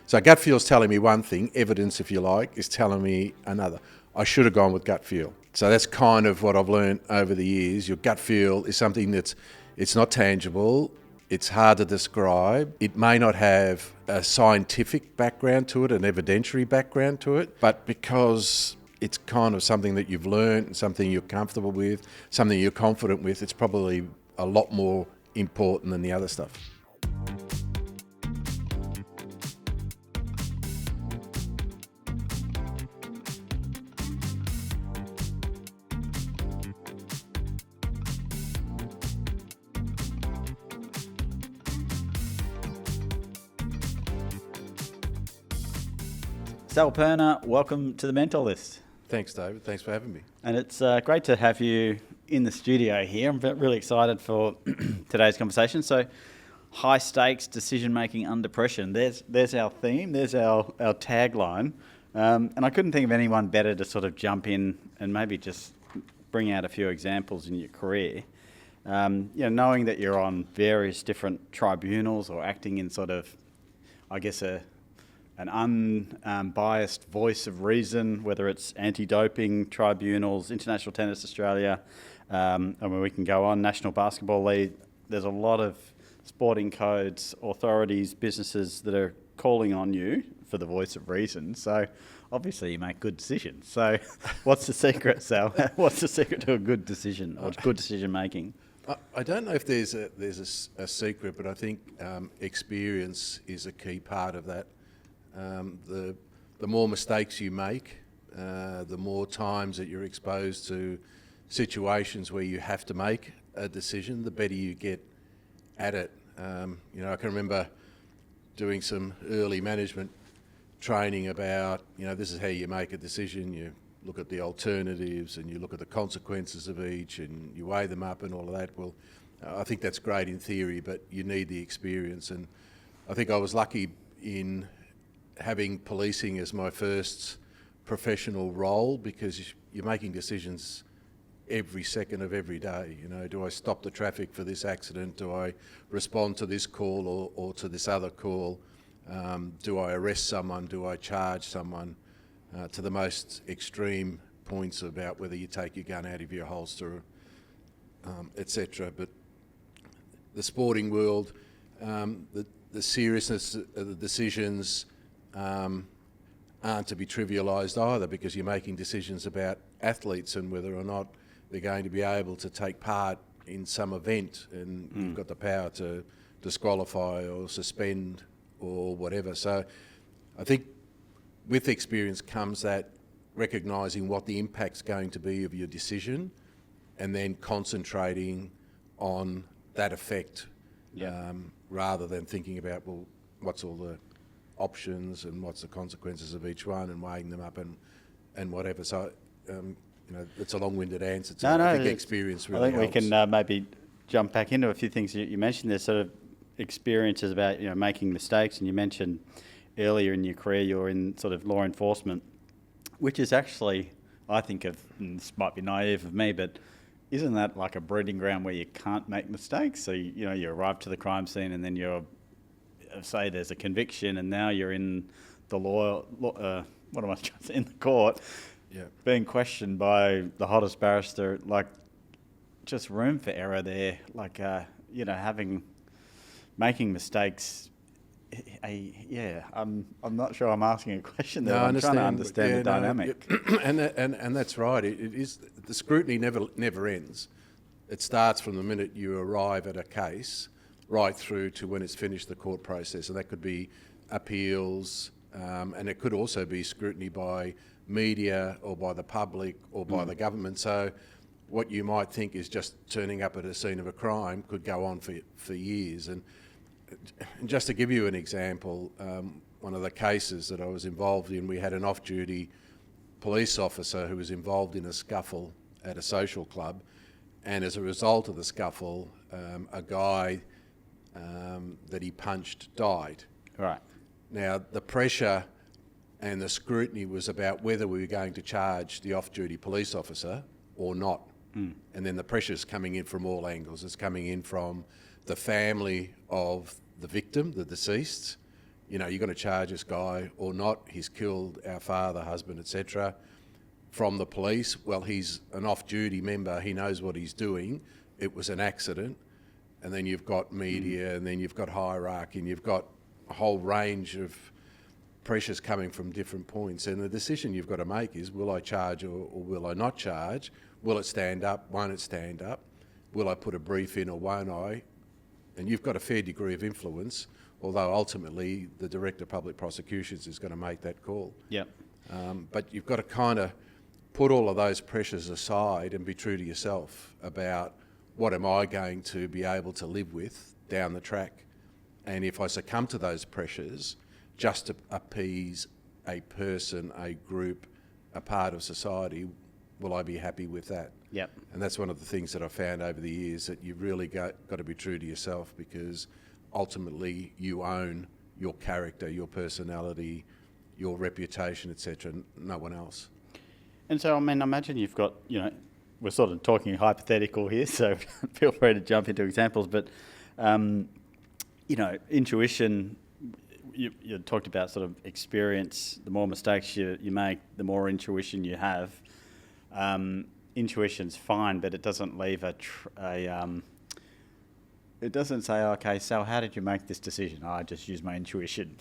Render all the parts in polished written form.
So gut feel's telling me one thing, evidence, if you like, is telling me another. I should have gone with gut feel. So that's kind of what I've learned over the years. Your gut feel is something it's not tangible, it's hard to describe. It may not have a scientific background to it, an evidentiary background to it, but because it's kind of something that you've learned, something you're comfortable with, something you're confident with, it's probably a lot more important than the other stuff. Sal Perna, welcome to the Mentor List. Thanks, David. Thanks for having me. And it's great to have you in the studio here. I'm really excited for today's conversation. So, high stakes decision making under pressure. And there's our theme. There's our tagline. And I couldn't think of anyone better to sort of jump in and maybe just bring out a few examples in your career. Knowing that you're on various different tribunals or acting in sort of, I guess, an unbiased voice of reason, whether it's anti-doping tribunals, International Tennis Australia, we can go on, National Basketball League. There's a lot of sporting codes, authorities, businesses that are calling on you for the voice of reason. So obviously you make good decisions. So what's the secret, Sal? What's the secret to a good decision or good decision making? I don't know if there's a secret, but I think experience is a key part of that. The more mistakes you make, the more times that you're exposed to situations where you have to make a decision, the better you get at it. I can remember doing some early management training about, this is how you make a decision. You look at the alternatives and you look at the consequences of each and you weigh them up and all of that. Well, I think that's great in theory, but you need the experience. And I think I was lucky in having policing as my first professional role, because you're making decisions every second of every day. Do I stop the traffic for this accident? Do I respond to this call or to this other call? Do I arrest someone? Do I charge someone? To the most extreme points about whether you take your gun out of your holster, etc. But the sporting world, the seriousness of the decisions aren't to be trivialised either, because you're making decisions about athletes and whether or not they're going to be able to take part in some event, and you've got the power to disqualify or suspend or whatever. So I think with experience comes that recognising what the impact's going to be of your decision and then concentrating on that effect, rather than thinking about, well, what's all the options and what's the consequences of each one and weighing them up and whatever. So, it's a long-winded answer to it. I think experience really helps. I think we can maybe jump back into a few things you mentioned. There's sort of experiences about making mistakes, and you mentioned earlier in your career you were in sort of law enforcement, which is actually, I think of, and this might be naive of me, but isn't that like a breeding ground where you can't make mistakes? So you arrive to the crime scene and then say there's a conviction, and now you're in the in the court, being questioned by the hottest barrister. Like, just room for error there. Like, making mistakes. I'm not sure I'm asking a question there. I'm trying to understand the dynamic. And that's right. It is, the scrutiny never ends. It starts from the minute you arrive at a case right through to when it's finished the court process, and that could be appeals, and it could also be scrutiny by media or by the public or by the government. So what you might think is just turning up at a scene of a crime could go on for years. And just to give you an example, one of the cases that I was involved in, we had an off-duty police officer who was involved in a scuffle at a social club, and as a result of the scuffle, a guy that he punched died. Right. Now, the pressure and the scrutiny was about whether we were going to charge the off-duty police officer or not. And then the pressure's coming in from all angles. It's coming in from the family of the victim, the deceased. you're going to charge this guy or not? He's killed our father, husband, etc. From the police, well, he's an off-duty member. He knows what he's doing. It was an accident. And then you've got media, and then you've got hierarchy, and you've got a whole range of pressures coming from different points. And the decision you've got to make is, will I charge or will I not charge? Will it stand up? Won't it stand up? Will I put a brief in or won't I? And you've got a fair degree of influence, although ultimately the Director of Public Prosecutions is going to make that call. Yep. But you've got to kind of put all of those pressures aside and be true to yourself about what am I going to be able to live with down the track. And if I succumb to those pressures just to appease a person, a group, a part of society, will I be happy with that? Yep. And that's one of the things that I've found over the years, that you've really got to be true to yourself, because ultimately you own your character, your personality, your reputation, etc., no one else. And so, I mean, I imagine you've got, we're sort of talking hypothetical here, so feel free to jump into examples, but, intuition, you talked about sort of experience. The more mistakes you make, the more intuition you have. Intuition's fine, but it doesn't leave it doesn't say, okay, Sal, how did you make this decision? I just used my intuition,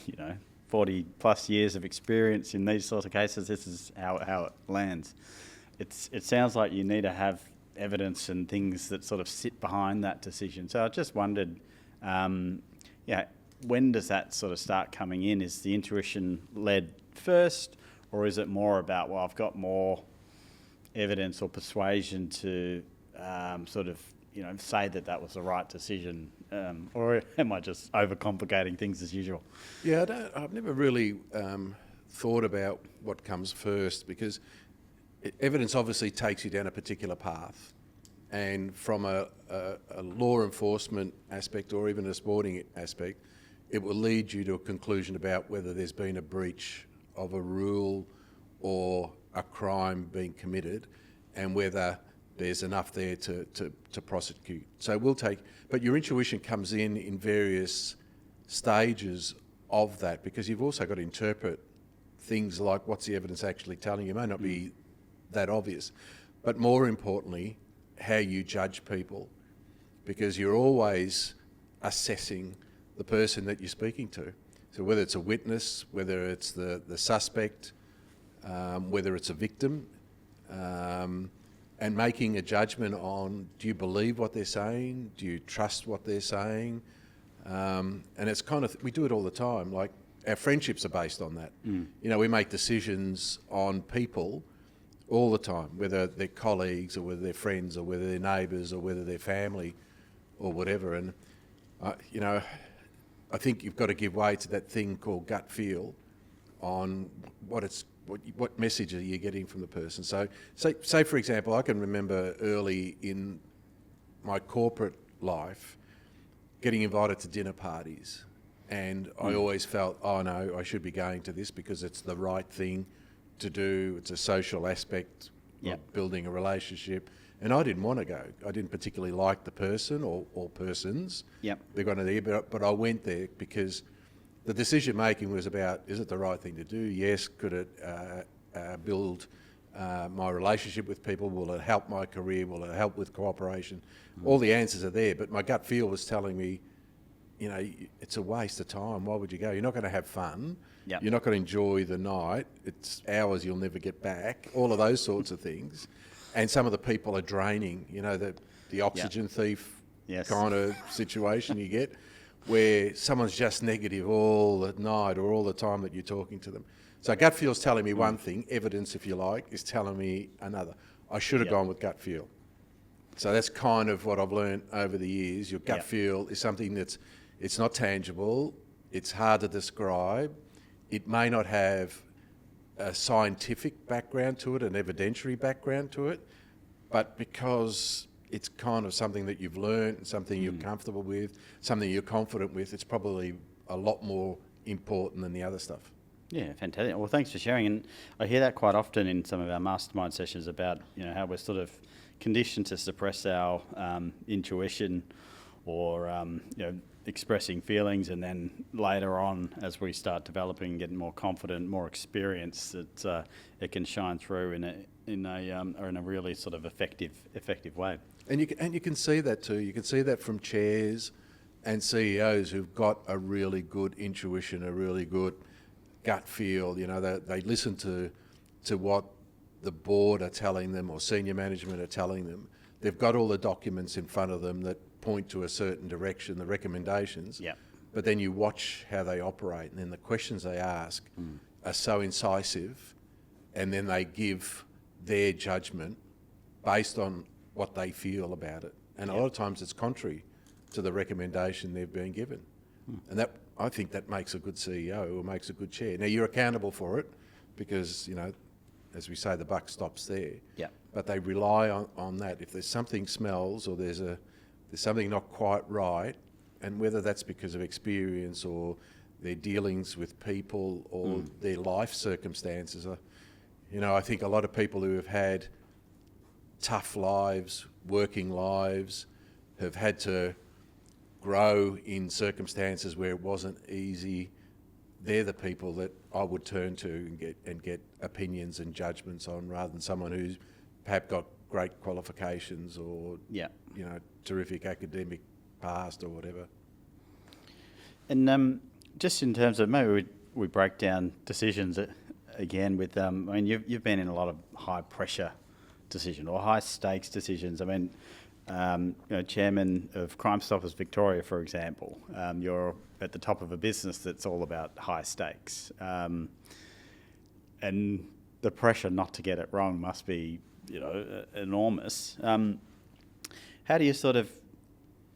40 plus years of experience in these sorts of cases, this is how it lands. It sounds like you need to have evidence and things that sort of sit behind that decision. So I just wondered, when does that sort of start coming in? Is the intuition led first, or is it more about, well, I've got more evidence or persuasion to say that was the right decision, or am I just overcomplicating things as usual? Yeah, I've never really thought about what comes first, because evidence obviously takes you down a particular path, and from a law enforcement aspect or even a sporting aspect, it will lead you to a conclusion about whether there's been a breach of a rule or a crime being committed, and whether there's enough there to prosecute. So but your intuition comes in various stages of that, because you've also got to interpret things like, what's the evidence actually telling you? It may not be that obvious, but more importantly, how you judge people, because you're always assessing the person that you're speaking to. So whether it's a witness, whether it's the suspect, whether it's a victim, and making a judgment on, do you believe what they're saying? Do you trust what they're saying? And it's we do it all the time. Like, our friendships are based on that. We make decisions on people all the time, whether they're colleagues or whether they're friends or whether they're neighbours or whether they're family or whatever. And, I think you've got to give way to that thing called gut feel on what message are you getting from the person. So, say for example, I can remember early in my corporate life getting invited to dinner parties, and I always felt, oh no, I should be going to this because it's the right thing to do. It's a social aspect of building a relationship, and I didn't want to go. I didn't particularly like the person or persons. They're going to there, but I went there because the decision making was about, is it the right thing to do? Yes. Could it build my relationship with people? Will it help my career? Will it help with cooperation? All the answers are there, but my gut feel was telling me, it's a waste of time. Why would you go? You're not going to have fun. You're not going to enjoy the night. It's hours you'll never get back. All of those sorts of things. And some of the people are draining, the oxygen thief kind of situation you get, where someone's just negative all the night or all the time that you're talking to them. So gut feel's telling me one thing, evidence, if you like, is telling me another. I should have gone with gut feel. So that's kind of what I've learned over the years. Your gut feel is something it's not tangible, it's hard to describe, it may not have a scientific background to it, an evidentiary background to it, but because it's kind of something that you've learned, something you're comfortable with, something you're confident with, it's probably a lot more important than the other stuff. Yeah, fantastic. Well, thanks for sharing. And I hear that quite often in some of our mastermind sessions about, how we're sort of conditioned to suppress our intuition, or, expressing feelings, and then later on, as we start developing, getting more confident, more experience, that it can shine through in a really sort of effective way. And you can see that too. You can see that from chairs and CEOs who've got a really good intuition, a really good gut feel. You know, they listen to what the board are telling them or senior management are telling them. They've got all the documents in front of them that point to a certain direction, the recommendations. Yep. But then you watch how they operate, and then the questions they ask are so incisive, and then they give their judgment based on what they feel about it. And a lot of times it's contrary to the recommendation they've been given. And that, I think that makes a good CEO or makes a good chair. Now, you're accountable for it because, you know, as we say, the buck stops there. Yeah. But they rely on that. If there's something smells or there's something not quite right, and whether that's because of experience or their dealings with people or their life circumstances. You know, I think a lot of people who have had tough lives, working lives, have had to grow in circumstances where it wasn't easy. They're the people that I would turn to and get opinions and judgments on, rather than someone who's perhaps got great qualifications or you know, terrific academic past or whatever. And just in terms of, maybe we break down decisions again with, I mean, you've been in a lot of high pressure decisions or high stakes decisions. I mean, you know, chairman of Crime Stoppers Victoria, for example, you're at the top of a business that's all about high stakes. And the pressure not to get it wrong must be, you know, enormous. How do you sort of,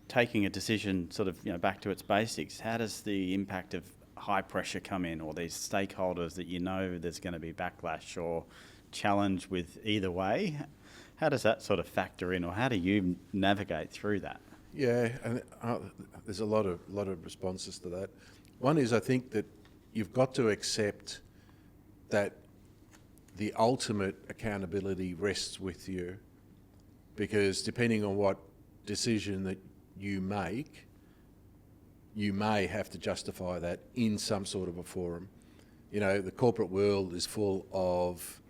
taking a decision sort of, you know, back to its basics, how does the impact of high pressure come in, or these stakeholders that you know there's going to be backlash or challenge with either way? How does that sort of factor in, or how do you navigate through that? Yeah, and there's a lot of responses to that. One is, I think that you've got to accept that the ultimate accountability rests with you, because depending on what decision that you make, you may have to justify that in some sort of a forum. You know, the corporate world is full of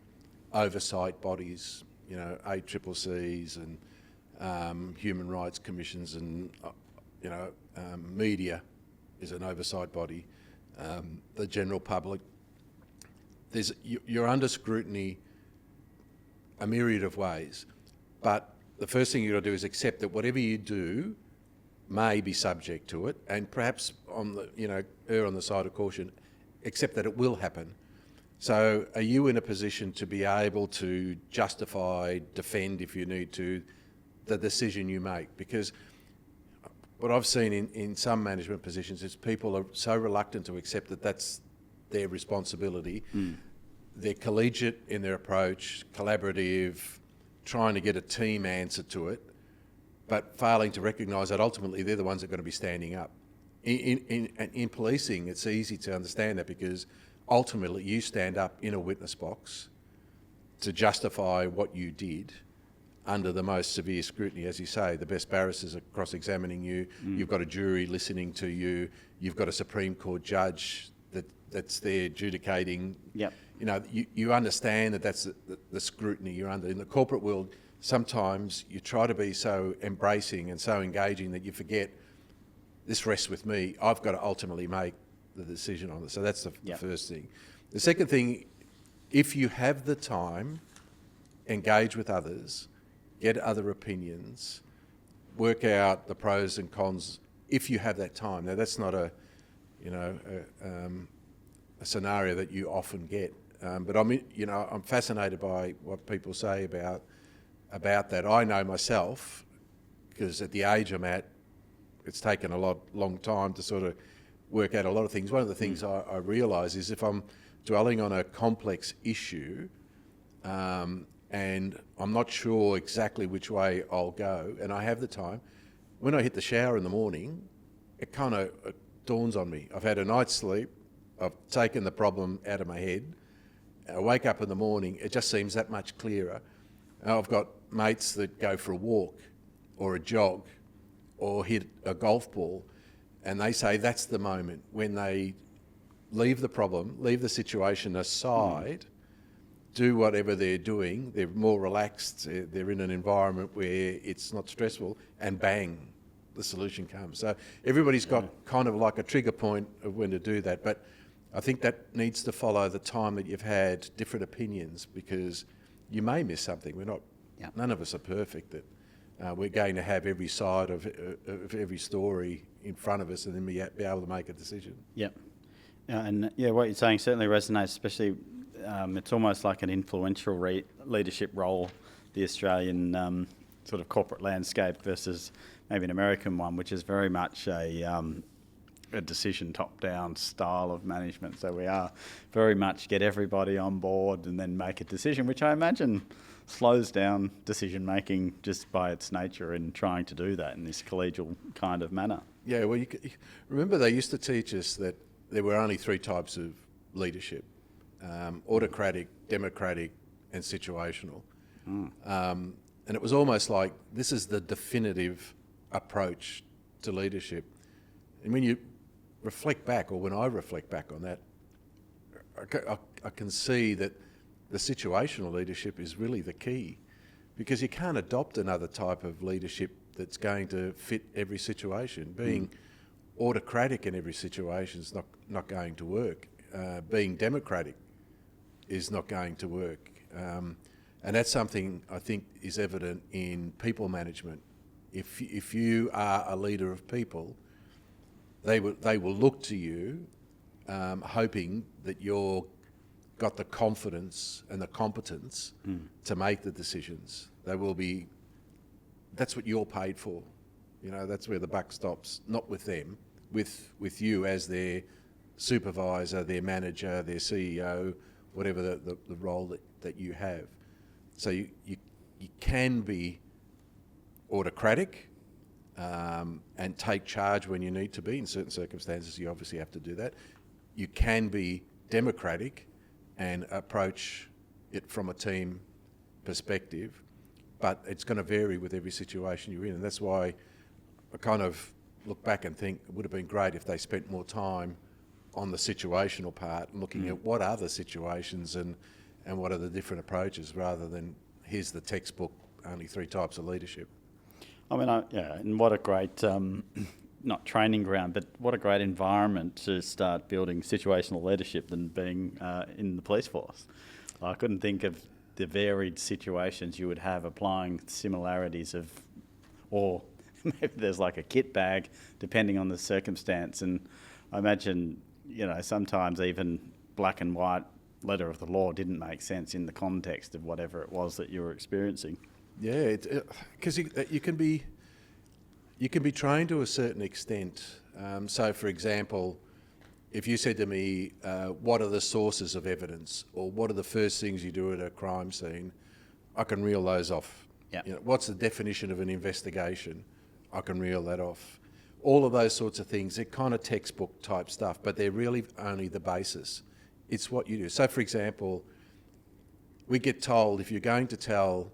oversight bodies, you know, ACCCs and human rights commissions, and you know, media is an oversight body. The general public, you're under scrutiny a myriad of ways, but the first thing you've got to do is accept that whatever you do may be subject to it, and perhaps err on the side of caution, accept that it will happen. So are you in a position to be able to justify, defend if you need to, the decision you make? Because what I've seen in some management positions is people are so reluctant to accept that that's their responsibility. They're collegiate in their approach, collaborative, trying to get a team answer to it, but failing to recognise that ultimately they're the ones that are going to be standing up. In policing, it's easy to understand that, because ultimately you stand up in a witness box to justify what you did under the most severe scrutiny. As you say, the best barristers are cross-examining you, you've got a jury listening to you, you've got a Supreme Court judge that's there adjudicating. Yep. You know, you understand that that's the scrutiny you're under. In the corporate world, sometimes you try to be so embracing and so engaging that you forget, this rests with me, I've got to ultimately make the decision on it. So that's the first thing. The second thing, if you have the time, engage with others, get other opinions, work out the pros and cons if you have that time. Now, that's not a scenario that you often get, but I'm fascinated by what people say about that. I know myself, because at the age I'm at, it's taken a long time to sort of work out a lot of things. One of the things I realise is, if I'm dwelling on a complex issue and I'm not sure exactly which way I'll go, and I have the time, when I hit the shower in the morning, it kind of dawns on me. I've had a night's sleep, I've taken the problem out of my head, I wake up in the morning, it just seems that much clearer. I've got mates that go for a walk or a jog or hit a golf ball, And they say that's the moment when they leave the problem, leave the situation aside, do whatever they're doing, they're more relaxed, they're in an environment where it's not stressful, and bang, the solution comes. So everybody's got kind of like a trigger point of when to do that, but I think that needs to follow the time that you've had different opinions, because you may miss something. None of us are perfect. That we're going to have every side of every story in front of us, and then be able to make a decision. Yep. And what you're saying certainly resonates, especially it's almost like an influential leadership role, the Australian sort of corporate landscape versus maybe an American one, which is very much a decision top-down style of management. So we are very much get everybody on board and then make a decision, which I imagine slows down decision-making just by its nature in trying to do that in this collegial kind of manner. Yeah, well, you remember they used to teach us that there were only three types of leadership: autocratic, democratic, and situational. And it was almost like this is the definitive approach to leadership. And when you reflect back, or when I reflect back on that, I can see that the situational leadership is really the key, because you can't adopt another type of leadership that's going to fit every situation. Being autocratic in every situation is not going to work. Being democratic is not going to work. And that's something I think is evident in people management. If you are a leader of people, they will look to you, hoping that you're got the confidence and the competence to make the decisions. That's what you're paid for. That's where the buck stops, not with them, with you as their supervisor, their manager, their CEO, whatever the role that you have. So you can be autocratic and take charge when you need to be. In certain circumstances, you obviously have to do that. You can be democratic and approach it from a team perspective, but it's going to vary with every situation you're in. And that's why I kind of look back and think it would have been great if they spent more time on the situational part, looking at what are the situations and what are the different approaches, rather than here's the textbook, only three types of leadership. I mean, and what a great, not training ground, but what a great environment to start building situational leadership than being in the police force. I couldn't think of the varied situations you would have applying similarities of, or maybe there's like a kit bag depending on the circumstance. And I imagine, sometimes even black and white letter of the law didn't make sense in the context of whatever it was that you were experiencing. Yeah, because you can be trained to a certain extent. So, for example, if you said to me, what are the sources of evidence, or what are the first things you do at a crime scene, I can reel those off. Yeah. What's the definition of an investigation? I can reel that off. All of those sorts of things, they're kind of textbook type stuff, but they're really only the basis. It's what you do. So, for example, we get told if you're going to tell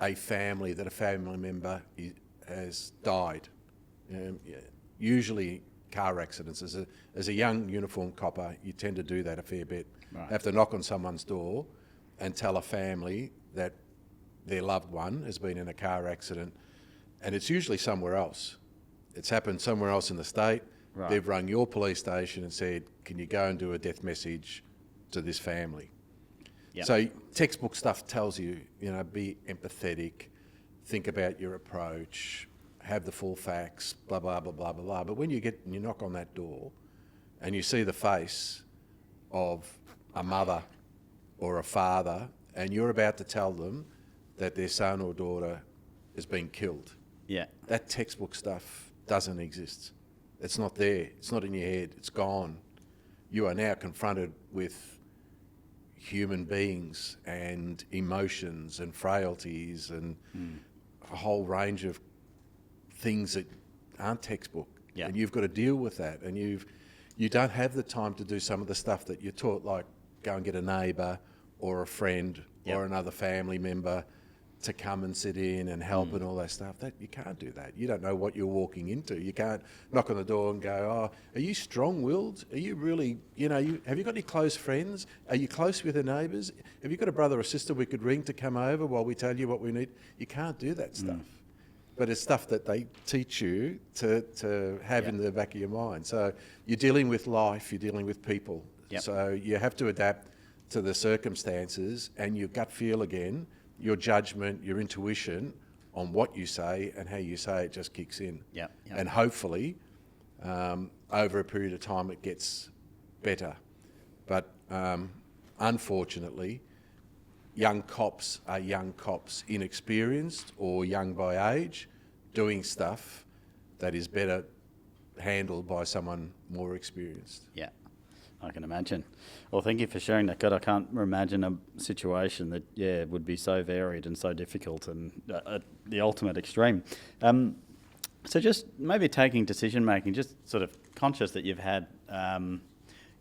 a family that a family member has died, usually car accidents. As a young uniformed copper, you tend to do that a fair bit. Right. Have to knock on someone's door and tell a family that their loved one has been in a car accident, and it's usually somewhere else. It's happened somewhere else in the state. Right. They've rung your police station and said, can you go and do a death message to this family? Yep. So textbook stuff tells you, be empathetic, think about your approach, have the full facts, blah, blah, blah, blah, blah, blah. But when you knock on that door and you see the face of a mother or a father, and you're about to tell them that their son or daughter has been killed, that textbook stuff doesn't exist. It's not there. It's not in your head. It's gone. You are now confronted with human beings and emotions and frailties and a whole range of things that aren't textbook. Yeah. And you've got to deal with that. And you don't have the time to do some of the stuff that you're taught, like go and get a neighbour or a friend or another family member to come and sit in and help and all that stuff. That you can't do that. You don't know what you're walking into. You can't knock on the door and go, "Oh, are you strong-willed? Are you really, have you got any close friends? Are you close with your neighbours? Have you got a brother or sister we could ring to come over while we tell you what we need?" You can't do that stuff. But it's stuff that they teach you to have in the back of your mind. So you're dealing with life, you're dealing with people. Yep. So you have to adapt to the circumstances, and your gut feel again, your judgment, your intuition on what you say and how you say it just kicks in. Yep. And hopefully, over a period of time, it gets better. But unfortunately, young cops are young cops, inexperienced or young by age, doing stuff that is better handled by someone more experienced. Yeah, I can imagine. Well, thank you for sharing that. God, I can't imagine a situation that, would be so varied and so difficult and at the ultimate extreme. So just maybe taking decision-making, just sort of conscious that you've had,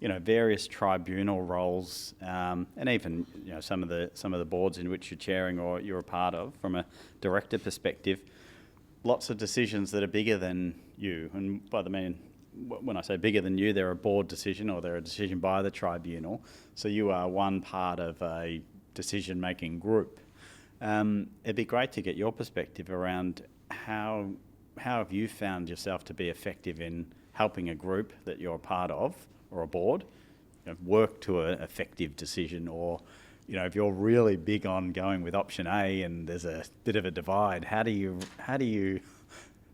various tribunal roles, and even, some of the boards in which you're chairing or you're a part of from a director perspective, lots of decisions that are bigger than you. And by the mean, when I say bigger than you, they're a board decision or they're a decision by the tribunal. So you are one part of a decision-making group. It'd be great to get your perspective around how have you found yourself to be effective in helping a group that you're a part of or a board work to an effective decision, or if you're really big on going with option A and there's a bit of a divide, how do you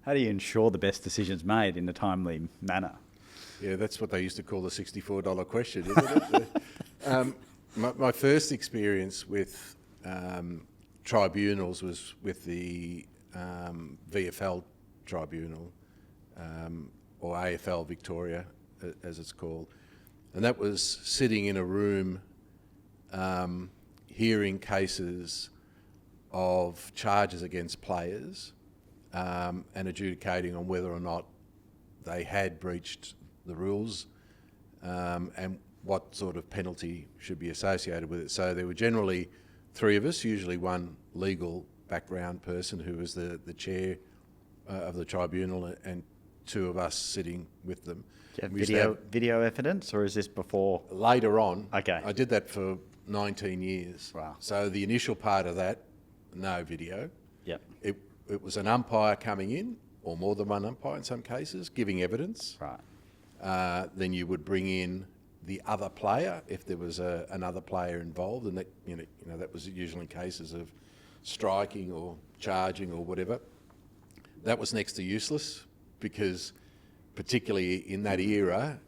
ensure the best decisions made in a timely manner? Yeah, that's what they used to call the $64 question, isn't it? My first experience with tribunals was with the VFL tribunal, or AFL Victoria, as it's called. And that was sitting in a room hearing cases of charges against players and adjudicating on whether or not they had breached the rules and what sort of penalty should be associated with it. So there were generally three of us, usually one legal background person who was the chair of the tribunal, and two of us sitting with them. Do you have video evidence, or is this before? Later on. Okay. I did that for 19 years. Wow. So the initial part of that, no video. Yep. It was an umpire coming in, or more than one umpire in some cases, giving evidence. Right. Then you would bring in the other player if there was another player involved, and that that was usually in cases of striking or charging or whatever. That was next to useless, because particularly in that era,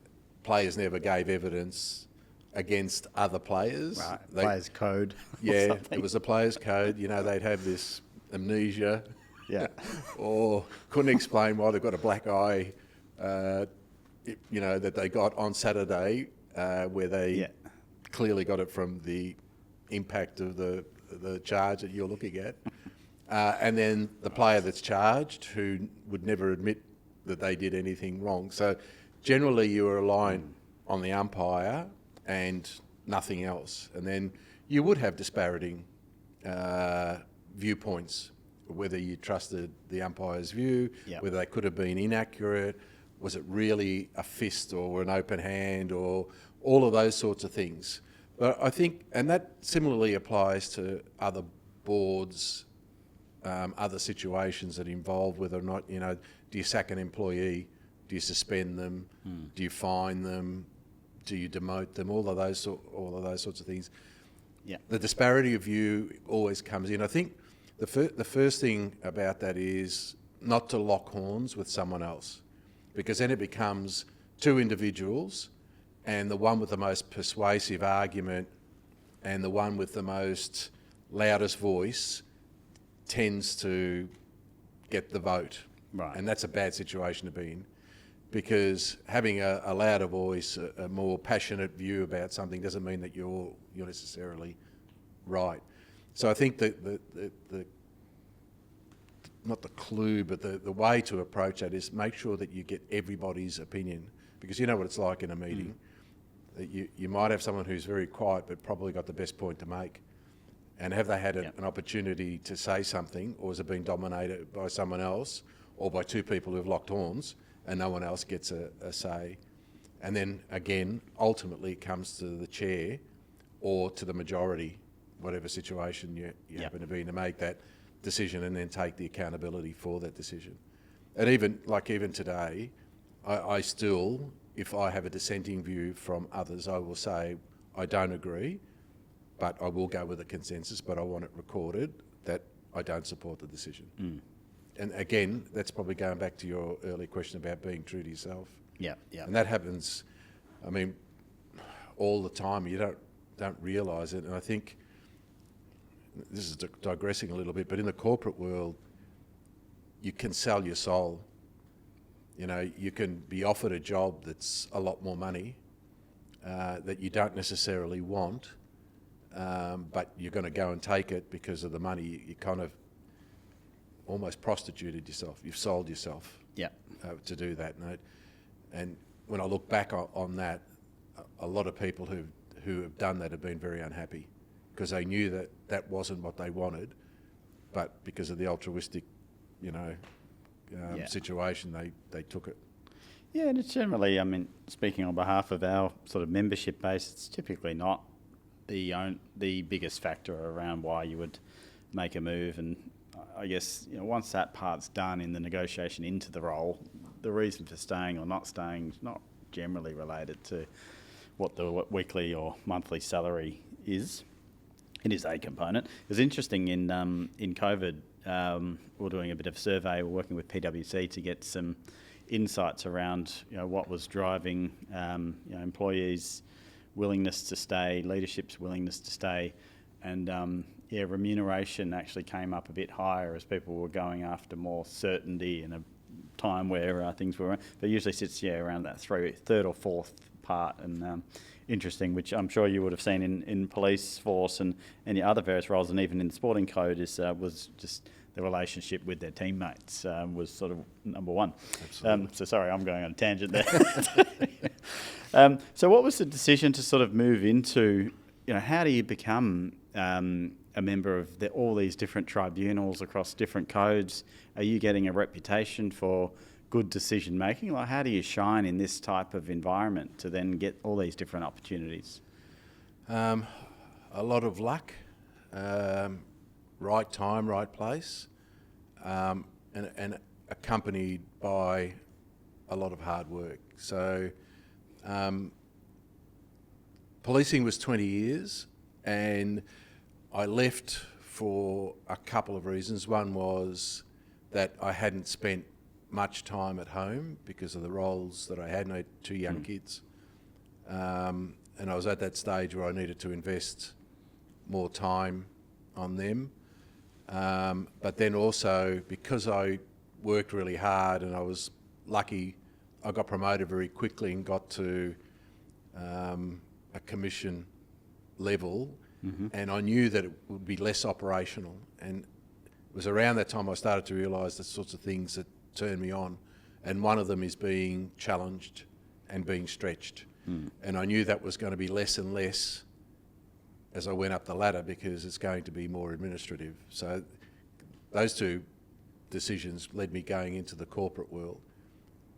players never gave evidence against other players. Right. Players' code. Yeah, it was a players' code. They'd have this amnesia. Yeah. Or couldn't explain why they've got a black eye, that they got on Saturday, where they clearly got it from the impact of the charge that you're looking at. And then the player that's charged, who would never admit that they did anything wrong. So generally you were relying on the umpire and nothing else. And then you would have disparaging viewpoints, whether you trusted the umpire's view, whether they could have been inaccurate, was it really a fist or an open hand, or all of those sorts of things. But I think, and that similarly applies to other boards, other situations that involve whether or not, do you sack an employee, do you suspend them, do you fine them, do you demote them, all of those sorts of things. Yeah. The disparity of view always comes in. I think the first thing about that is not to lock horns with someone else, because then it becomes two individuals, and the one with the most persuasive argument and the one with the most loudest voice tends to get the vote. Right. And that's a bad situation to be in, because having a louder voice, a more passionate view about something, doesn't mean that you're necessarily right. So I think that the not the clue, but the way to approach that is make sure that you get everybody's opinion, because you know what it's like in a meeting. That you might have someone who's very quiet but probably got the best point to make, And have they had an opportunity to say something, or has it been dominated by someone else or by two people who've locked horns and no one else gets a say? And then again, ultimately it comes to the chair or to the majority, whatever situation you happen to be in, to make that decision and then take the accountability for that decision. And even today, I still, if I have a dissenting view from others, I will say, I don't agree, but I will go with a consensus, but I want it recorded that I don't support the decision. And again, that's probably going back to your earlier question about being true to yourself. Yeah. And that happens, I mean, all the time. You don't realise it. And I think, this is digressing a little bit, but in the corporate world, you can sell your soul. You know, you can be offered a job that's a lot more money that you don't necessarily want, but you're going to go and take it because of the money. You kind of almost prostituted yourself. You've sold yourself to do that. And when I look back on that, a lot of people who have done that have been very unhappy because they knew that that wasn't what they wanted, but because of the altruistic, situation, they took it. Yeah, and it's generally, I mean, speaking on behalf of our sort of membership base, it's typically not the biggest factor around why you would make a move. And I guess, once that part's done in the negotiation into the role, the reason for staying or not staying is not generally related to what the weekly or monthly salary is. It is a component. It was interesting in COVID, we're doing a bit of a survey. We're working with PwC to get some insights around what was driving employees' willingness to stay, leadership's willingness to stay, and remuneration actually came up a bit higher as people were going after more certainty in a time where things were. But usually sits around that third or fourth part, and interesting, which I'm sure you would have seen in police force and any other various roles, and even in the sporting code, was just the relationship with their teammates was sort of number one. So sorry, I'm going on a tangent there. So what was the decision to sort of move into, how do you become a member of all these different tribunals across different codes? Are you getting a reputation for good decision making? Like, how do you shine in this type of environment to then get all these different opportunities? A lot of luck, right time, right place, and accompanied by a lot of hard work. So policing was 20 years, and I left for a couple of reasons. One was that I hadn't spent much time at home because of the roles that I had. I had two young kids. And I was at that stage where I needed to invest more time on them. But then also, because I worked really hard and I was lucky, I got promoted very quickly and got to a commission level. And I knew that it would be less operational. And it was around that time I started to realise the sorts of things that turn me on, and one of them is being challenged and being stretched. And I knew that was going to be less and less as I went up the ladder because it's going to be more administrative. So those two decisions led me going into the corporate world,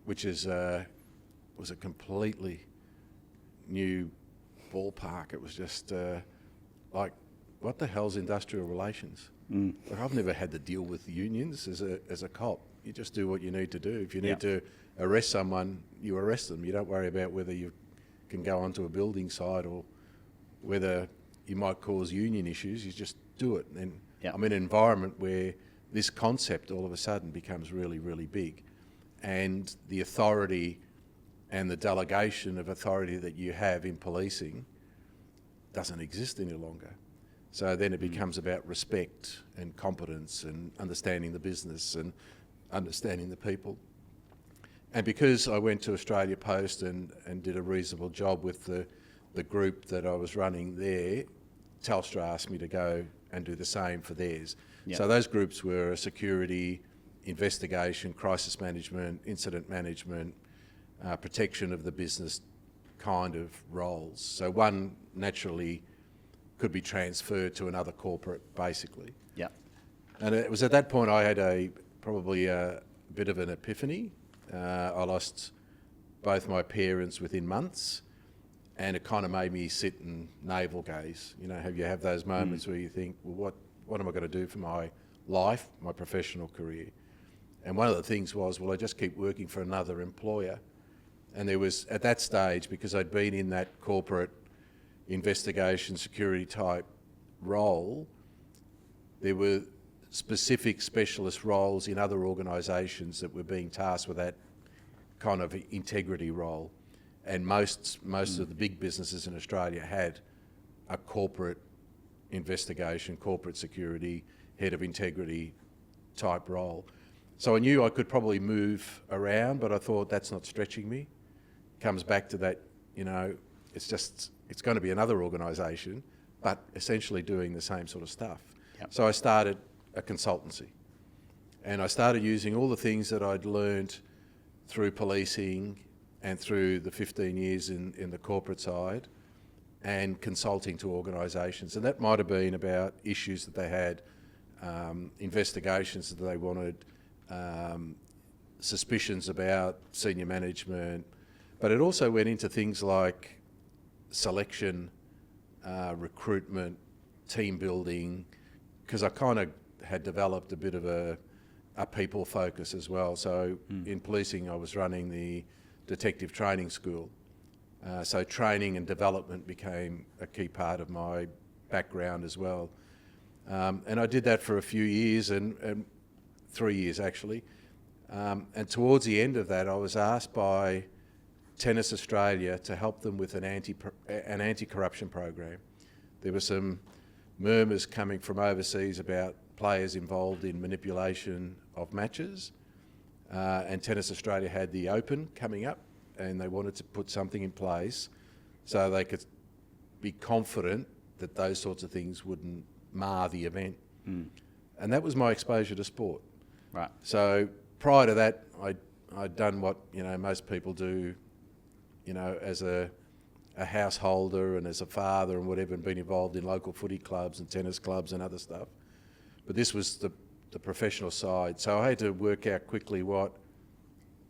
which was a completely new ballpark. It was just like, what the hell's industrial relations? Like, I've never had to deal with unions as a cop. You just do what you need to do. If you need to arrest someone, you arrest them. You don't worry about whether you can go onto a building site or whether you might cause union issues. You just do it. And I'm in an environment where this concept all of a sudden becomes really, really big. And the authority and the delegation of authority that you have in policing doesn't exist any longer. So then it becomes about respect and competence and understanding the business and understanding the people. And because I went to Australia Post and did a reasonable job with the group that I was running there, Telstra asked me to go and do the same for theirs. So those groups were security, investigation, crisis management, incident management, protection of the business kind of roles. So one naturally could be transferred to another corporate, basically. Yeah. And it was at that point I had probably a bit of an epiphany. I lost both my parents within months, and it kind of made me sit and navel gaze. You know, you have those moments where you think, well, what am I going to do for my life, my professional career? And one of the things was, well, I just keep working for another employer. And there was, at that stage, because I'd been in that corporate investigation security type role, there were specific specialist roles in other organisations that were being tasked with that kind of integrity role. And most of the big businesses in Australia had a corporate investigation, corporate security, head of integrity type role. So I knew I could probably move around, but I thought that's not stretching me. Comes back to that, you know, it's going to be another organisation, but essentially doing the same sort of stuff. Yep. So I started a consultancy, and I started using all the things that I'd learned through policing and through the 15 years in the corporate side, and consulting to organisations. And that might have been about issues that they had, investigations that they wanted, suspicions about senior management, but it also went into things like selection, recruitment, team building, because I kind of had developed a bit of a people focus as well. So in policing, I was running the detective training school. So training and development became a key part of my background as well. And I did that for a few years, and 3 years actually. And towards the end of that, I was asked by Tennis Australia to help them with an anti-corruption program. There were some murmurs coming from overseas about players involved in manipulation of matches, and Tennis Australia had the Open coming up, and they wanted to put something in place so they could be confident that those sorts of things wouldn't mar the event. And that was my exposure to sport. Right. So prior to that, I'd done what, you know, most people do, you know, as a householder and as a father and whatever, and been involved in local footy clubs and tennis clubs and other stuff. But this was the professional side. So I had to work out quickly what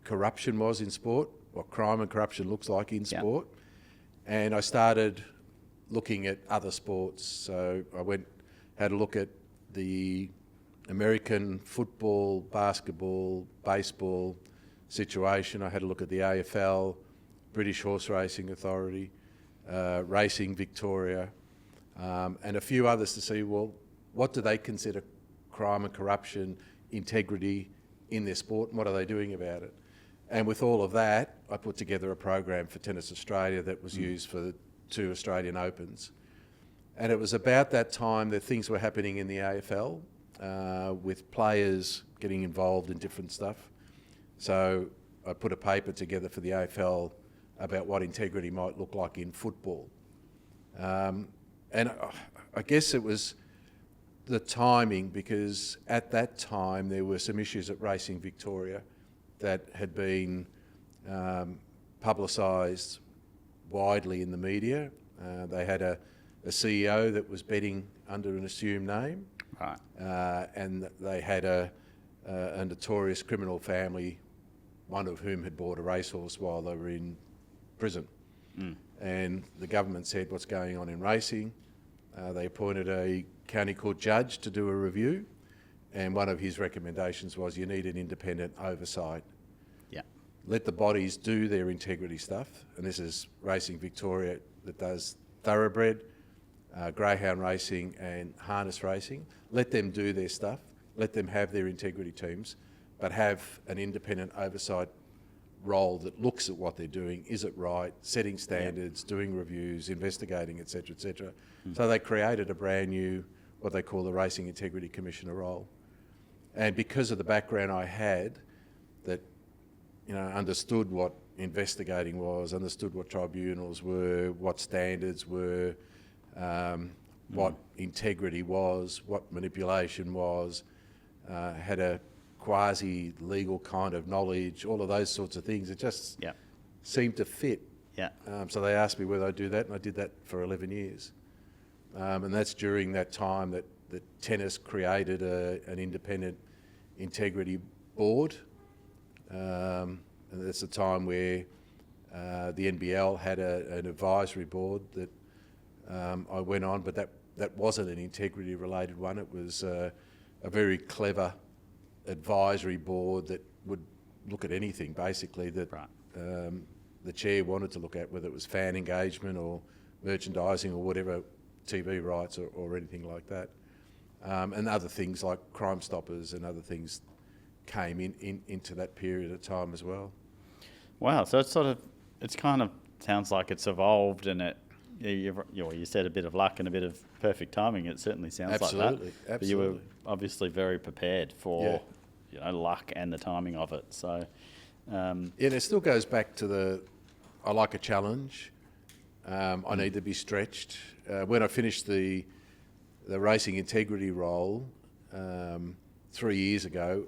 corruption was in sport, what crime and corruption looks like in sport. And I started looking at other sports. So I had a look at the American football, basketball, baseball situation. I had a look at the AFL, British Horse Racing Authority, Racing Victoria, and a few others to see, well, what do they consider crime and corruption, integrity in their sport, and what are they doing about it? And with all of that, I put together a program for Tennis Australia that was used for the 2 Australian Opens. And it was about that time that things were happening in the AFL, with players getting involved in different stuff. So I put a paper together for the AFL about what integrity might look like in football. And I guess it was the timing, because at that time there were some issues at Racing Victoria that had been publicised widely in the media. They had a CEO that was betting under an assumed name. Right. And they had a notorious criminal family, one of whom had bought a racehorse while they were in prison. And the government said, what's going on in racing? They appointed a county court judge to do a review, and one of his recommendations was you need an independent oversight. Yeah. Let the bodies do their integrity stuff, and this is Racing Victoria that does thoroughbred, greyhound racing and harness racing. Let them do their stuff, let them have their integrity teams, but have an independent oversight role that looks at what they're doing. Is it right? Setting standards, doing reviews, investigating, etc., etc. So they created a brand new, what they call the Racing Integrity Commissioner role. And because of the background I had, that, you know, understood what investigating was, understood what tribunals were, what standards were, what integrity was, what manipulation was, had a quasi-legal kind of knowledge, all of those sorts of things. It just seemed to fit. Yeah. So they asked me whether I'd do that, and I did that for 11 years. And that's during that time that tennis created an independent integrity board. And that's a time where the NBL had an advisory board that I went on, but that wasn't an integrity-related one. It was a very clever advisory board that would look at anything, basically, that the chair wanted to look at, whether it was fan engagement or merchandising or whatever, TV rights or anything like that. And other things like Crime Stoppers and other things came into that period of time as well. Wow, so it's kind of sounds like it's evolved, and you said a bit of luck and a bit of perfect timing. It certainly sounds like that. Absolutely. But you were obviously very prepared for luck and the timing of it. So and it still goes back to I like a challenge. I need to be stretched. When I finished the racing integrity role 3 years ago,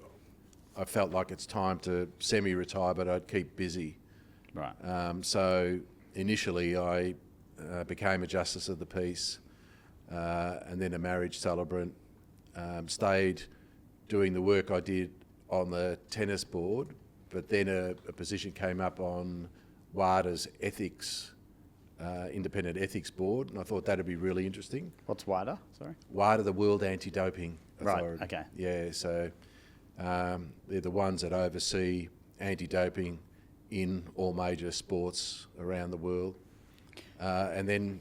I felt like it's time to semi-retire, but I'd keep busy. Right. So initially I became a Justice of the Peace and then a marriage celebrant, stayed doing the work I did on the tennis board, but then a position came up on WADA's ethics, independent ethics board, and I thought that'd be really interesting. What's WADA? Sorry. WADA, the World Anti-Doping Authority. Right. Okay. Yeah. So they're the ones that oversee anti-doping in all major sports around the world. And then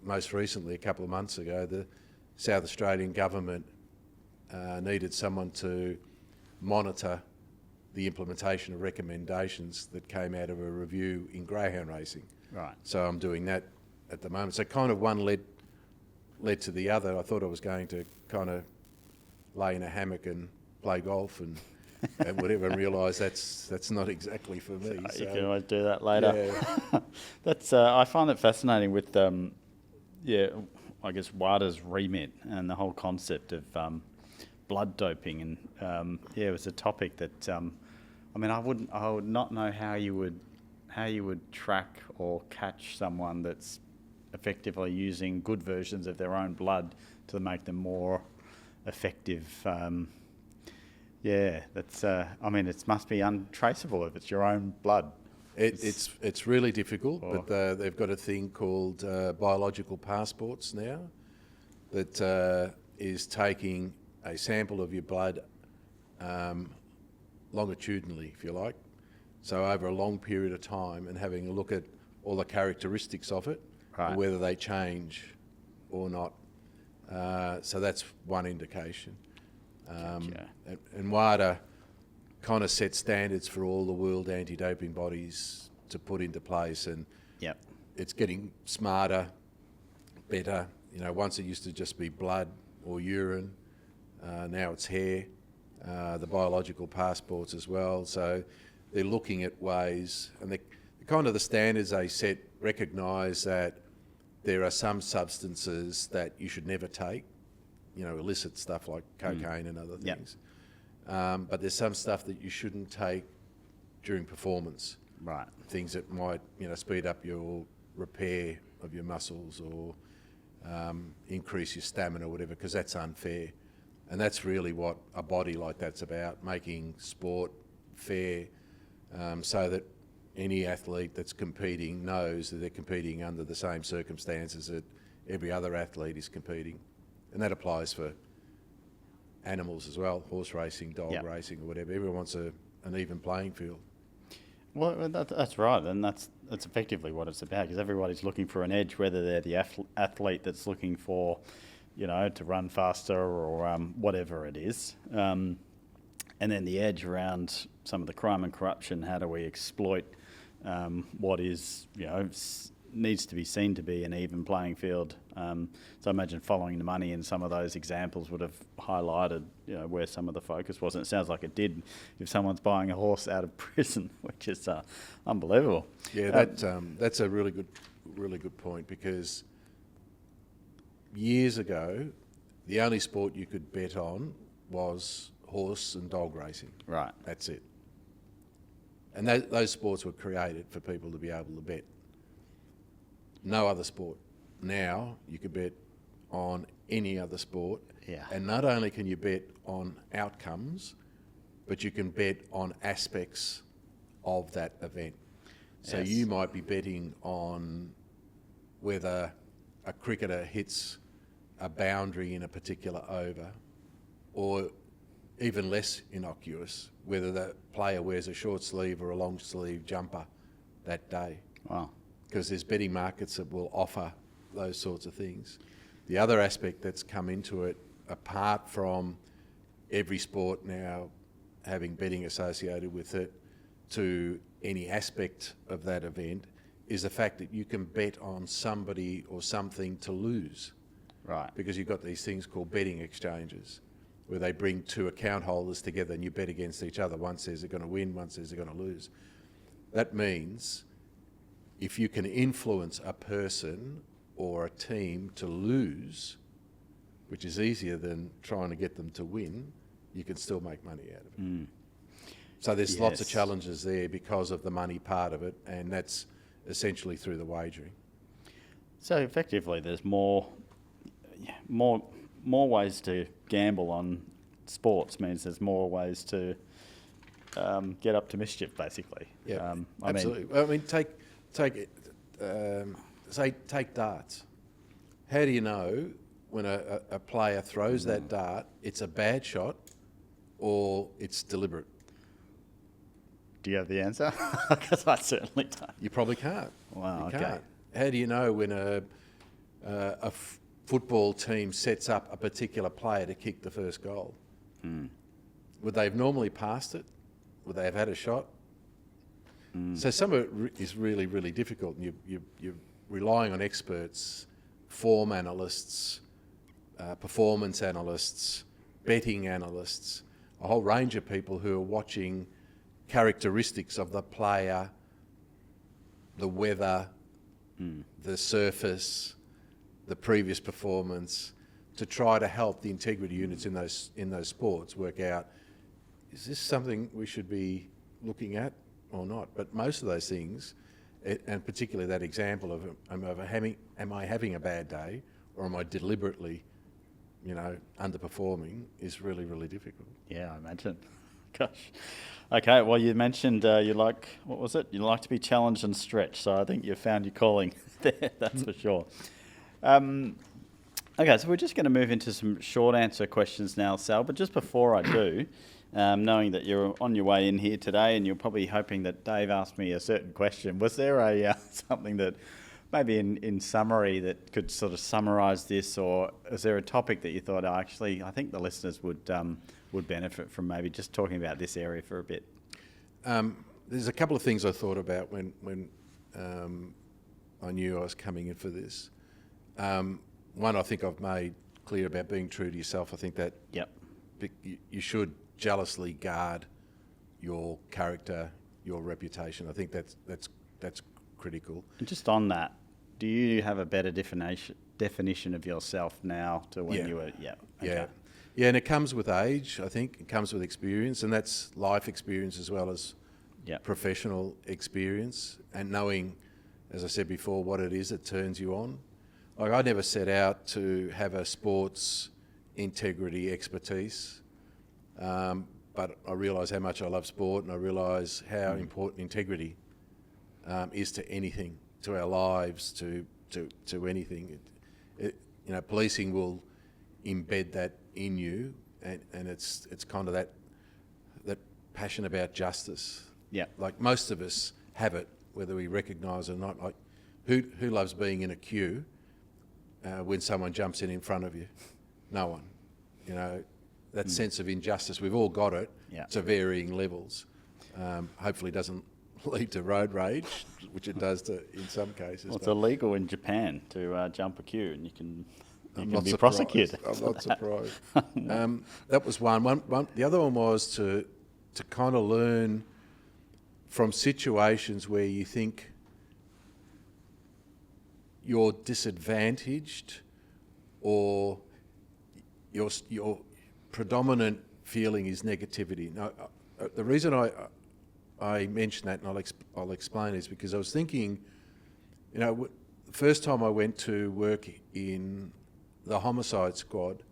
most recently, a couple of months ago, the South Australian government needed someone to monitor the implementation of recommendations that came out of a review in greyhound racing. Right. So I'm doing that at the moment. So kind of one led to the other. I thought I was going to kind of lay in a hammock and play golf and whatever, and realise that's not exactly for me. So you can always do that later. Yeah. That's I find it fascinating with I guess WADA's remit and the whole concept of blood doping, and it was a topic that I would not know how you would track or catch someone that's effectively using good versions of their own blood to make them more effective. That's. It must be untraceable if it's your own blood. It's really difficult, but they've got a thing called biological passports now that is taking a sample of your blood longitudinally, if you like, so over a long period of time, and having a look at all the characteristics of it, and whether they change or not. So that's one indication. And WADA kind of set standards for all the world anti-doping bodies to put into place, and it's getting smarter, better. Once it used to just be blood or urine, now it's hair, the biological passports as well. So they're looking at ways, and the standards they set recognise that there are some substances that you should never take, illicit stuff like cocaine and other things. But there's some stuff that you shouldn't take during performance. Right. Things that might, speed up your repair of your muscles or increase your stamina or whatever, because that's unfair. And that's really what a body like that's about, making sport fair, so that any athlete that's competing knows that they're competing under the same circumstances that every other athlete is competing. And that applies for animals as well, horse racing, dog racing or whatever. Everyone wants an even playing field. Well, that's right, and that's effectively what it's about, because everybody's looking for an edge, whether they're the athlete that's looking for, to run faster or whatever it is. And then the edge around some of the crime and corruption, how do we exploit what is, needs to be seen to be an even playing field. So I imagine following the money in some of those examples would have highlighted, where some of the focus was. And it sounds like it did if someone's buying a horse out of prison, which is unbelievable. Yeah, that's a really good point, because years ago, the only sport you could bet on was horse and dog racing. Right. That's it. And those sports were created for people to be able to bet. No other sport. Now you could bet on any other sport. Yeah. And not only can you bet on outcomes, but you can bet on aspects of that event. So Yes. you might be betting on whether a cricketer hits a boundary in a particular over, or even less innocuous, whether the player wears a short sleeve or a long sleeve jumper that day. Wow. Because there's betting markets that will offer those sorts of things. The other aspect that's come into it, apart from every sport now having betting associated with it to any aspect of that event, is the fact that you can bet on somebody or something to lose. Right. Because you've got these things called betting exchanges, where they bring two account holders together and you bet against each other. One says they're going to win, one says they're going to lose. That means if you can influence a person or a team to lose, which is easier than trying to get them to win, you can still make money out of it. So there's lots of Yes. challenges there because of the money part of it, and that's essentially through the wagering. So effectively, there's more ways to gamble on sports. Means there's more ways to get up to mischief, basically. Yeah, I absolutely. I mean, take darts. How do you know when a player throws that dart, it's a bad shot or it's deliberate? Do you have the answer? Because I certainly don't. You probably can't. Wow, You okay. can't. How do you know when a football team sets up a particular player to kick the first goal? Would they have normally passed it? Would they have had a shot? So some of it is really, really difficult, and you're relying on experts, form analysts, performance analysts, betting analysts, a whole range of people who are watching characteristics of the player, the weather, the surface, the previous performance, to try to help the integrity units in those sports work out, is this something we should be looking at or not? But most of those things, and particularly that example of am I having a bad day or am I deliberately, underperforming, is really, really difficult. Yeah, I imagine. Gosh. Okay, well, you mentioned you like to be challenged and stretched, so I think you found your calling there, that's for sure. Okay, so we're just going to move into some short answer questions now, Sal, but just before I do, knowing that you're on your way in here today and you're probably hoping that Dave asked me a certain question, was there something that maybe in summary that could sort of summarise this, or is there a topic that you thought, I think the listeners would benefit from maybe just talking about this area for a bit? There's a couple of things I thought about when I knew I was coming in for this. One, I think I've made clear about being true to yourself. I think that you should jealously guard your character, your reputation. I think that's critical. And just on that, do you have a better definition of yourself now to when you were? Yeah. Okay. Yeah, and it comes with age, I think. It comes with experience, and that's life experience as well as professional experience, and knowing, as I said before, what it is that turns you on. Like, I never set out to have a sports integrity expertise, but I realise how much I love sport, and I realise how important integrity is to anything, to our lives, to anything. Policing will embed that in you, and it's kind of that passion about justice. Yeah. Like, most of us have it, whether we recognise it or not. Like, who loves being in a queue when someone jumps in front of you? No one. That sense of injustice, we've all got it to varying levels. Hopefully it doesn't lead to road rage, which it does in some cases. Well, it's illegal in Japan to jump a queue, and you can be surprised. prosecuted. I'm not surprised. That was one. The other one was to kind of learn from situations where you think you're disadvantaged, or your predominant feeling is negativity. Now, the reason I mention that, and I'll explain, is because I was thinking, the first time I went to work in the homicide squad,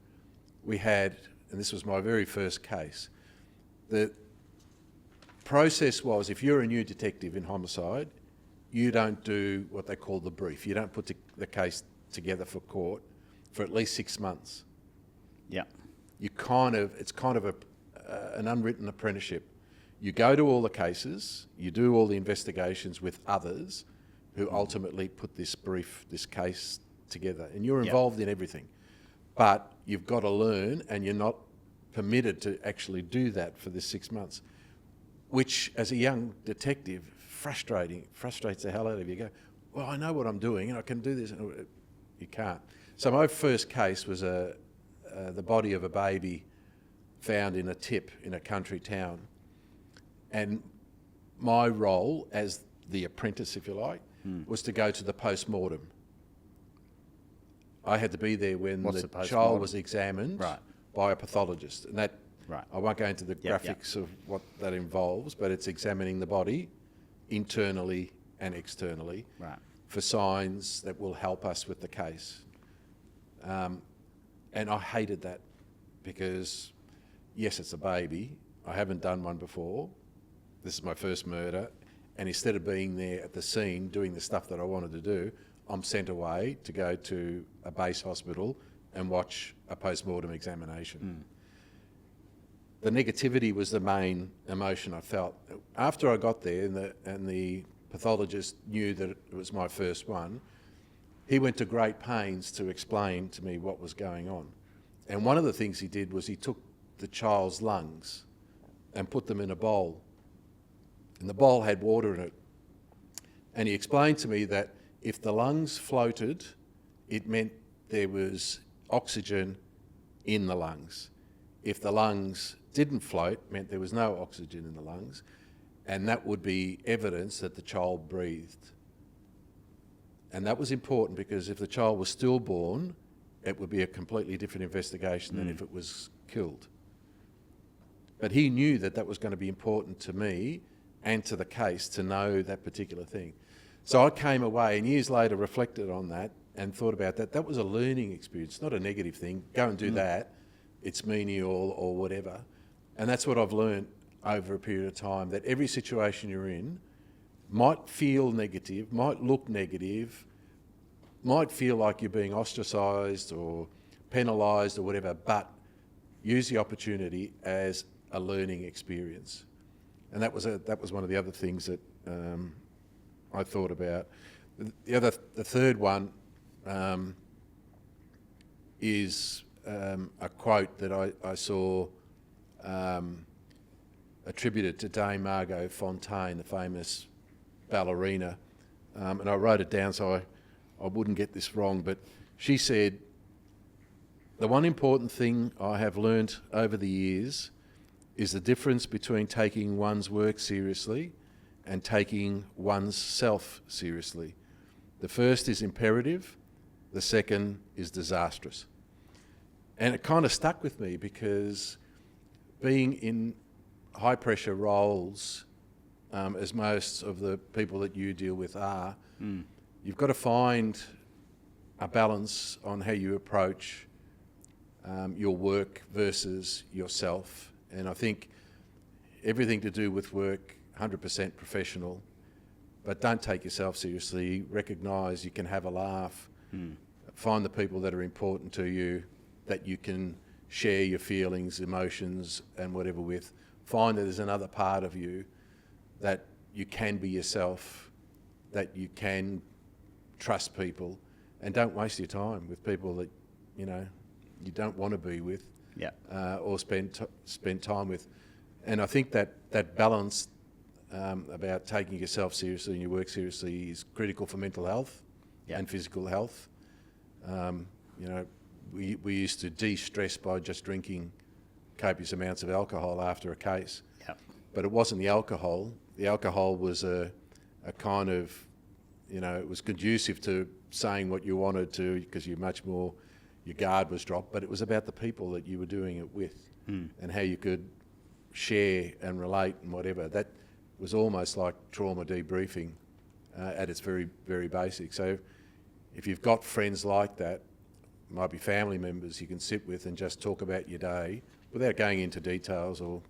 we had, and this was my very first case, the process was, if you're a new detective in homicide, you don't do what they call the brief. You don't put the case together for court for at least 6 months. Yeah. It's kind of an unwritten apprenticeship. You go to all the cases, you do all the investigations with others who ultimately put this case together, and you're involved in everything. But you've got to learn, and you're not permitted to actually do that for this 6 months, which as a young detective, frustrates the hell out of you. You go, well, I know what I'm doing and I can do this. And you can't. So my first case was the body of a baby found in a tip in a country town. And my role as the apprentice, if you like, was to go to the post-mortem. I had to be there when the child was examined by a pathologist. And that, I won't go into the graphics of what that involves, but it's examining the body internally and externally for signs that will help us with the case. And I hated that because, yes, it's a baby. I haven't done one before. This is my first murder. And instead of being there at the scene doing the stuff that I wanted to do, I'm sent away to go to a base hospital and watch a post-mortem examination. The negativity was the main emotion I felt. After I got there and the pathologist knew that it was my first one, he went to great pains to explain to me what was going on. And one of the things he did was he took the child's lungs and put them in a bowl. And the bowl had water in it. And he explained to me that if the lungs floated, it meant there was oxygen in the lungs. If the lungs didn't float, it meant there was no oxygen in the lungs, and that would be evidence that the child breathed. And that was important because if the child was stillborn, it would be a completely different investigation than if it was killed. But he knew that that was going to be important to me and to the case to know that particular thing. So I came away and years later reflected on that and thought about that. That was a learning experience, not a negative thing. Go and do that. It's menial or whatever. And that's what I've learned over a period of time, that every situation you're in might feel negative, might look negative, might feel like you're being ostracised or penalised or whatever, but use the opportunity as a learning experience. And that was one of the other things that I thought about. The third one is a quote that I saw attributed to Dame Margot Fontaine, the famous ballerina, and I wrote it down so I wouldn't get this wrong, but she said, "The one important thing I have learnt over the years is the difference between taking one's work seriously and taking one's self seriously. The first is imperative, the second is disastrous." And it kind of stuck with me because being in high pressure roles, as most of the people that you deal with are, you've got to find a balance on how you approach your work versus yourself. And I think everything to do with work, 100% professional, but don't take yourself seriously. Recognise you can have a laugh. Find the people that are important to you, that you can share your feelings, emotions and whatever with. Find that there's another part of you that you can be yourself, that you can trust people, and don't waste your time with people that you don't want to be with or spend time with. And I think that balance about taking yourself seriously and your work seriously is critical for mental health and physical health. We used to de-stress by just drinking copious amounts of alcohol after a case. But it wasn't the alcohol. The alcohol was a kind of, it was conducive to saying what you wanted to because you're much more, your guard was dropped, but it was about the people that you were doing it with and how you could share and relate and whatever. That was almost like trauma debriefing at its very, very basic. So if you've got friends like that, might be family members you can sit with and just talk about your day without going into details or,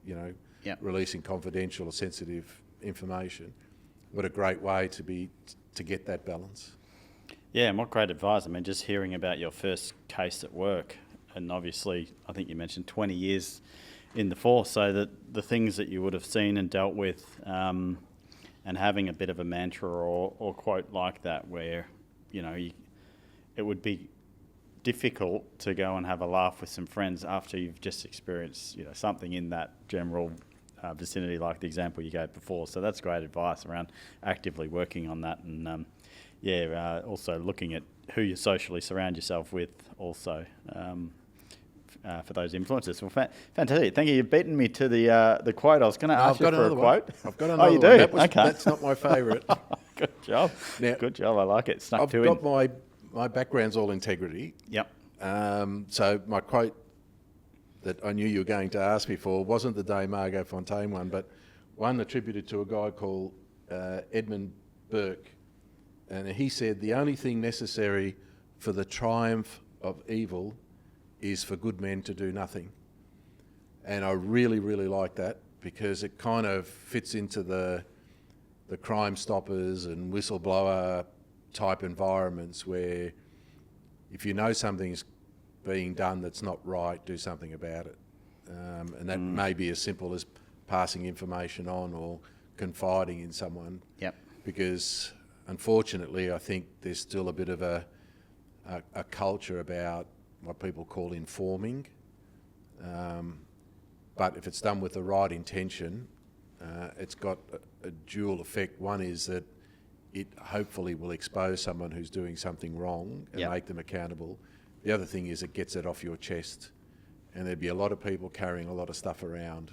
Yep. releasing confidential or sensitive information. What a great way to get that balance. Yeah, and what great advice. I mean, just hearing about your first case at work, and obviously, I think you mentioned 20 years in the force, so that the things that you would have seen and dealt with, and having a bit of a mantra or quote like that where, it would be difficult to go and have a laugh with some friends after you've just experienced, something in that general vicinity, like the example you gave before. So that's great advice around actively working on that, and also looking at who you socially surround yourself with also, for those influences. Well, fantastic. Thank you. You've beaten me to the quote. I was going to ask you for a quote. I've got another Oh, you do? one. Okay. That's not my favourite. Good job. Now, Good job. I like it. Snuck I've two got in. my background's all integrity. Yep. So my quote that I knew you were going to ask me for wasn't the Dame Margot Fontaine one, but one attributed to a guy called Edmund Burke. And he said, the only thing necessary for the triumph of evil is for good men to do nothing. And I really, really like that because it kind of fits into the Crime Stoppers and whistleblower type environments where if you know something's being done that's not right, do something about it. And that may be as simple as passing information on or confiding in someone. Yep. Because unfortunately, I think there's still a bit of a culture about what people call informing. But if it's done with the right intention, it's got a dual effect. One is that it hopefully will expose someone who's doing something wrong and Yep. make them accountable. The other thing is it gets it off your chest. And there'd be a lot of people carrying a lot of stuff around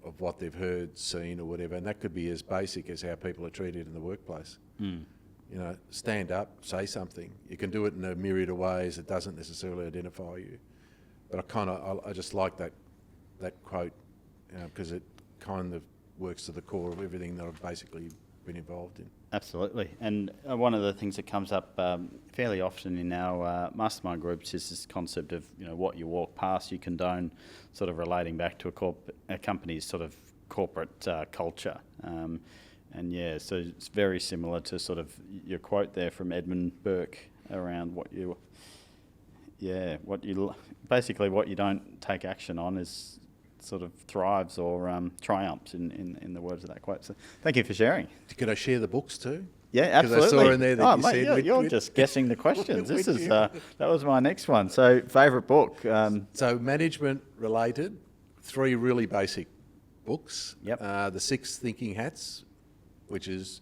of what they've heard, seen or whatever. And that could be as basic as how people are treated in the workplace. Stand up, say something. You can do it in a myriad of ways. It doesn't necessarily identify you. But I just like that quote because it kind of works to the core of everything that I've basically been involved in. Absolutely. And one of the things that comes up fairly often in our mastermind groups is this concept of, what you walk past, you condone, sort of relating back to a company's sort of corporate culture. So it's very similar to sort of your quote there from Edmund Burke around what you don't take action on is sort of thrives or triumphs in the words of that quote. So thank you for sharing. Could I share the books too? Yeah, absolutely. Because I saw in there that you mate, said... you're just guessing the questions. That was my next one. So favourite book? So management related, 3 really basic books. Yep. The 6 Thinking Hats, which is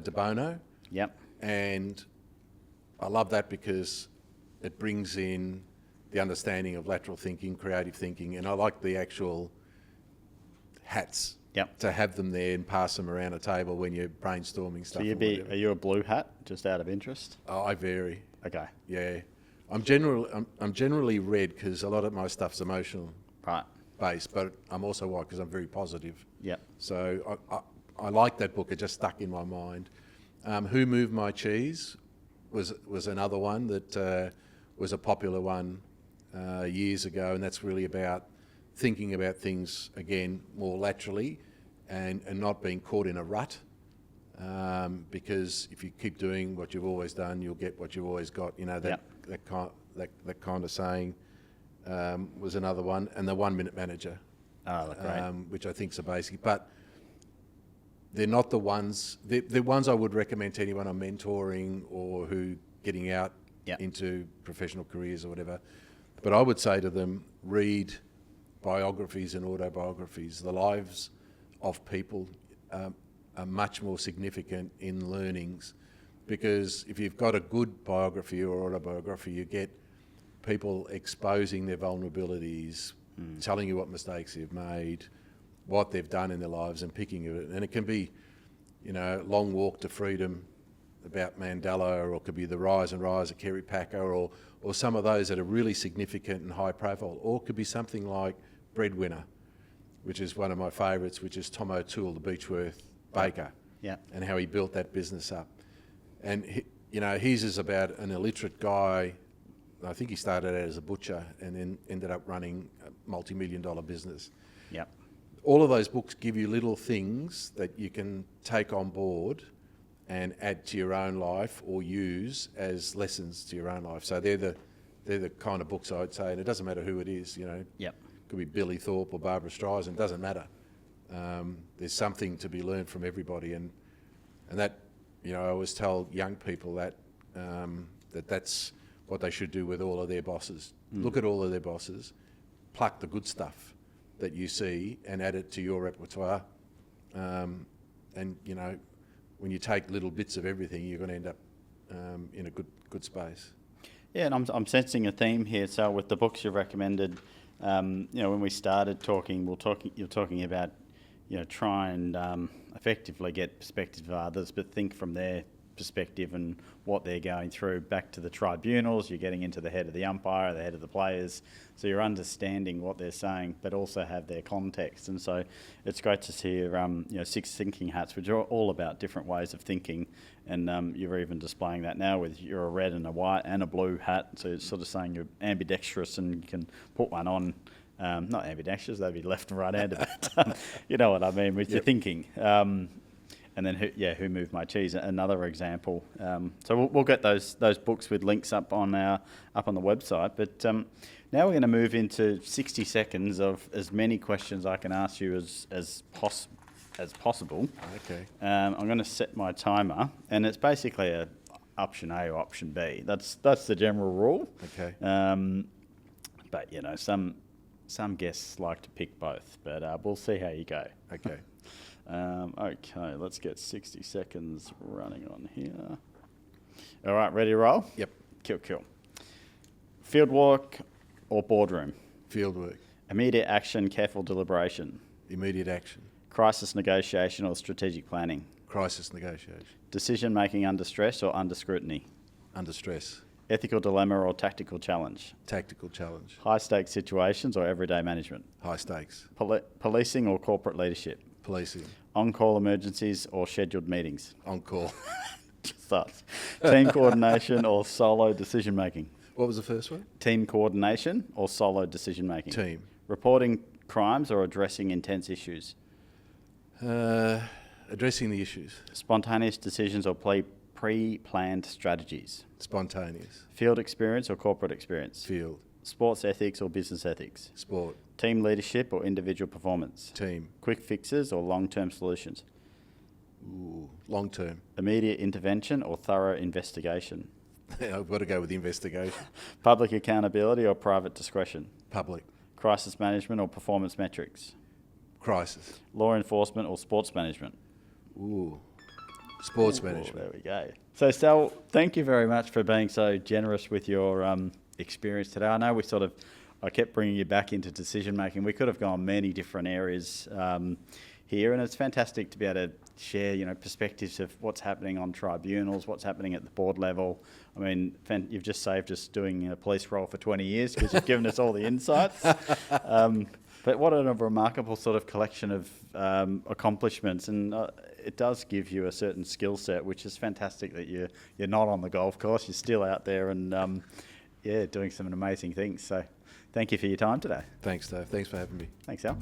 De Bono. Yep. And I love that because it brings in the understanding of lateral thinking, creative thinking, and I like the actual hats. Yep. To have them there and pass them around a table when you're brainstorming stuff. So are you a blue hat, just out of interest? Oh, I vary. Okay. Yeah. I'm generally red because a lot of my stuff's emotional based, but I'm also white because I'm very positive. Yep. So I like that book. It just stuck in my mind. Who Moved My Cheese was another one that was a popular one years ago, and that's really about thinking about things again more laterally and not being caught in a rut, because if you keep doing what you've always done, you'll get what you've always got. That kind of saying was another one, and the 1 Minute Manager, which I think is a basic, but they're not the ones. They're ones I would recommend to anyone on mentoring or who getting out into professional careers or whatever. But I would say to them, read biographies and autobiographies. The lives of people are much more significant in learnings, because if you've got a good biography or autobiography, you get people exposing their vulnerabilities, telling you what mistakes they've made, what they've done in their lives, and picking at it. And it can be, Long Walk to Freedom about Mandela, or it could be The Rise and Rise of Kerry Packer, or some of those that are really significant and high profile, or it could be something like Breadwinner, which is one of my favourites, which is Tom O'Toole, the Beechworth baker, and how he built that business up. And his is about an illiterate guy I think he started out as a butcher and then ended up running a multi-million-dollar business. Yep. All of those books give you little things that you can take on board and add to your own life or use as lessons to your own life. So they're the kind of books I'd say, and it doesn't matter who it is, you know. Yep. It could be Billy Thorpe or Barbara Streisand, it doesn't matter. There's something to be learned from everybody, and that, you know, I always tell young people that that's what they should do with all of their bosses. Look at all of their bosses, pluck the good stuff that you see and add it to your repertoire. And, you know, when you take little bits of everything, you're going to end up in a good space. Yeah, and I'm sensing a theme here, Sal, with the books you recommended. You know, when we started talking, you're talking about, you know, try and effectively get perspective of others, but think from their perspective and what they're going through back to the tribunals. You're getting into the head of the umpire, the head of the players, so you're understanding what they're saying, but also have their context. And so it's great to see you know, 6 thinking hats, which are all about different ways of thinking. And you're even displaying that now with you're a red and a white and a blue hat. So it's sort of saying you're ambidextrous and you can put one on. Not ambidextrous, that'd be left and right-handed, but you know what I mean with your thinking. And then who moved my cheese? Another example. So we'll get those books with links up on the website. But now we're going to move into 60 seconds of as many questions I can ask you as possible. Okay. I'm going to set my timer, and it's basically a option A or option B. That's the general rule. Okay. But you know, some guests like to pick both. But we'll see how you go. Okay. Okay, let's get 60 seconds running on here. All right, ready to roll? Yep. Cool. Fieldwork or boardroom? Fieldwork. Immediate action, careful deliberation? Immediate action. Crisis negotiation or strategic planning? Crisis negotiation. Decision making under stress or under scrutiny? Under stress. Ethical dilemma or tactical challenge? Tactical challenge. High stakes situations or everyday management? High stakes. Policing or corporate leadership? Policing. On-call emergencies or scheduled meetings? On call. Just us. Team coordination or solo decision making? What was the first one? Team coordination or solo decision making? Team. Reporting crimes or addressing intense issues? Addressing the issues. Spontaneous decisions or pre-planned strategies? Spontaneous. Field experience or corporate experience? Field. Sports ethics or business ethics? Sport. Team leadership or individual performance? Team. Quick fixes or long-term solutions? Ooh, long term. Immediate intervention or thorough investigation? I've got to go with investigation. Public accountability or private discretion? Public. Crisis management or performance metrics? Crisis. Law enforcement or sports management? Ooh. Sports Ooh, management. there we go. So, Sal, thank you very much for being so generous with your experience today. I know I kept bringing you back into decision making. We could have gone many different areas here, and it's fantastic to be able to share, you know, perspectives of what's happening on tribunals, what's happening at the board level. I mean, you've just saved us doing a police role for 20 years because you've given us all the insights. But what a remarkable sort of collection of accomplishments, and it does give you a certain skill set, which is fantastic that you're not on the golf course, you're still out there and doing some amazing things. So thank you for your time today. Thanks, Dave. Thanks for having me. Thanks, Al.